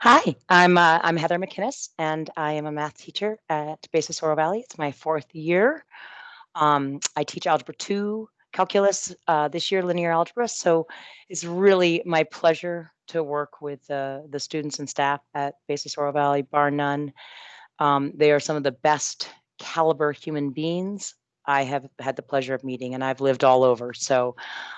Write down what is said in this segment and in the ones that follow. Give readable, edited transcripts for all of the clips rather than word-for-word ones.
Hi, I'm Heather Mcinnis, and I am a math teacher at Basis Oro Valley. It's my fourth year. I teach Algebra 2, Calculus, this year Linear Algebra, so it's really my pleasure to work with the students and staff at Basis Oro Valley, bar none. They are some of the best caliber human beings I have had the pleasure of meeting, and I've lived all over. So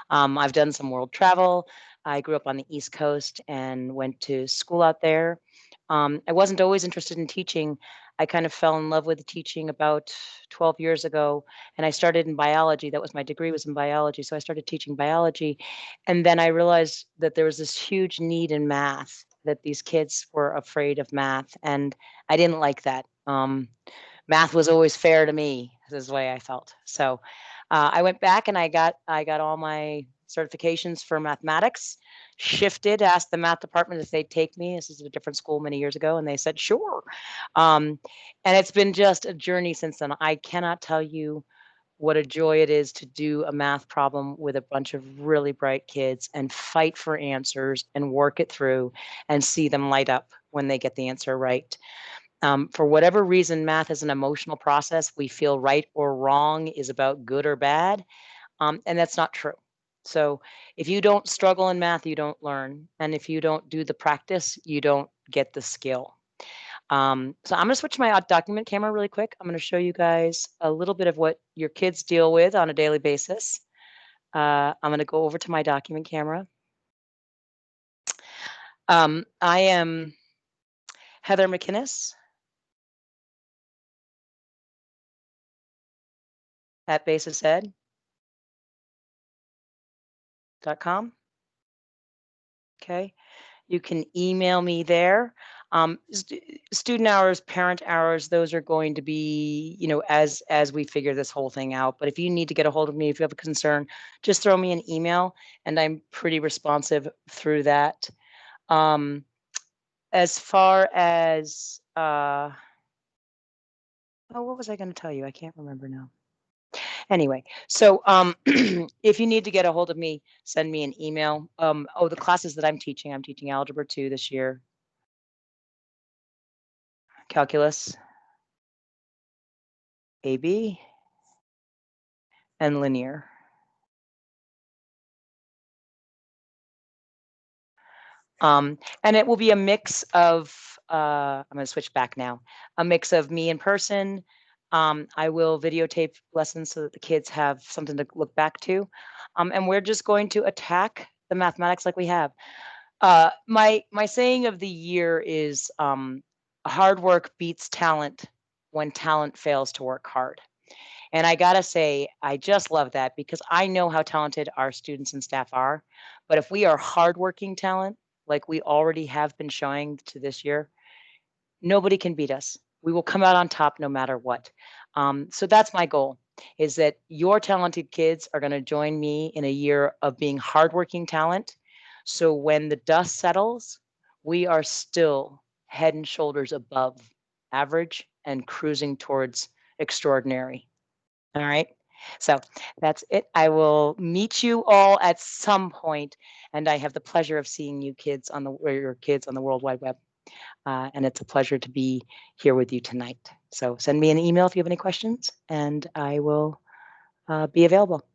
I've done some world travel. I grew up on the East Coast and went to school out there. I wasn't always interested in teaching. I kind of fell in love with teaching about 12 years ago, and I started in biology. That was my degree was in biology, so I started teaching biology, and then I realized that there was this huge need in math. That these kids were afraid of math, and I didn't like that. Math was always fair to me. Is the way I felt. So I went back and I got all my certifications for mathematics. Shifted, asked the math department if they'd take me. This is a different school many years ago, and they said sure. Um, and it's been just a journey since then. I cannot tell you what a joy it is to do a math problem with a bunch of really bright kids and fight for answers and work it through and see them light up when they get the answer right. For whatever reason, math is an emotional process. We feel right or wrong is about good or bad, and that's not true. So if you don't struggle in math, you don't learn, and if you don't do the practice, you don't get the skill. So I'm going to switch my document camera really quick. I'm going to show you guys a little bit of what your kids deal with on a daily basis. I'm going to go over to my document camera. I am Heather Mcinnis at basised.com. Okay. You can email me there. Student hours, parent hours, those are going to be, as we figure this whole thing out. But if you need to get a hold of me, if you have a concern, just throw me an email, and I'm pretty responsive through that. As far as, what was I going to tell you? I can't remember now. Anyway, so if you need to get a hold of me, send me an email. The classes that I'm teaching Algebra 2 this year, Calculus, AB, and Linear. And it will be a mix of, I'm going to switch back now, a mix of me in person. I will videotape lessons so that the kids have something to look back to. And we're just going to attack the mathematics like we have. My saying of the year is hard work beats talent when talent fails to work hard. And I gotta say, I just love that because I know how talented our students and staff are. But if we are hardworking talent, like we already have been showing to this year, nobody can beat us. We will come out on top no matter what. So that's my goal, is that your talented kids are going to join me in a year of being hardworking talent. So when the dust settles, we are still head and shoulders above average and cruising towards extraordinary. All right. So that's it. I will meet you all at some point, and I have the pleasure of seeing you kids or your kids on the World Wide Web. And it's a pleasure to be here with you tonight. So send me an email if you have any questions, and I will be available.